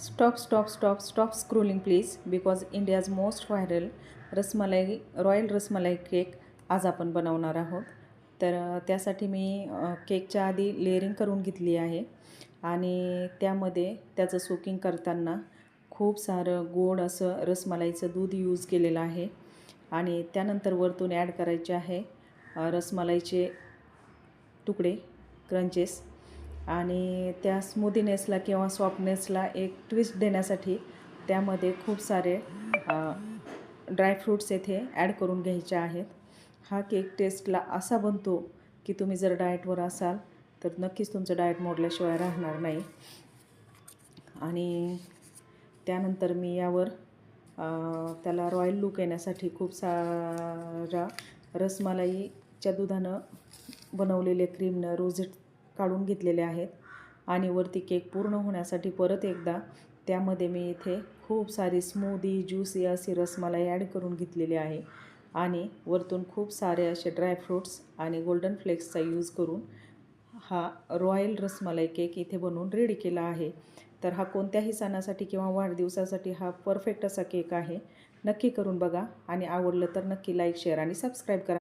Stop, stop, stop, stop scrolling please because India's most viral rasmalai royal rasmalai cake आज आपण बनवणार आहोत. तर त्यासाठी मी केकच्या आधी लेअरिंग करून घेतली आहे आणि त्यामध्ये त्याचं सोकिंग करताना खूप सारं गोड असं रसमलाईचं दूध यूज केलेलं आहे आणि त्यानंतर वरतून ॲड करायचे आहे रसमलाईचे तुकडे क्रंचेस आणि त्या स्मूदीनेसला किंवा सॉफ्टनेसला एक ट्विस्ट देण्यासाठी त्यामध्ये खूप सारे ड्रायफ्रूट्स येथे ॲड करून घ्यायचे आहेत. हा केक टेस्टला असा बनतो की तुम्ही जर डाएटवर असाल तर नक्कीच तुमचं डाएट मोडल्याशिवाय राहणार नाही. आणि त्यानंतर मी यावर त्याला रॉयल लूक येण्यासाठी खूप सारा रसमलाईच्या दुधानं बनवलेले क्रीमनं रोझेट काढून घेतलेले आहेत आणि वरती केक पूर्ण होण्यासाठी परत एकदा त्यामध्ये मी इथे खूप सारी स्मूदी ज्यूसी अशी रसमलाई ॲड करून घेतलेली आहे आणि वरतून खूप सारे असे ड्रायफ्रूट्स आणि गोल्डन फ्लेक्सचा यूज करून हा रॉयल रसमलाई केक इथे बनवून रेडी केला आहे. तर हा कोणत्याही सणासाठी किंवा वाढदिवसासाठी हा परफेक्ट असा केक आहे. नक्की करून बघा आणि आवडलं तर नक्की लाईक शेअर आणि सबस्क्राईब करा.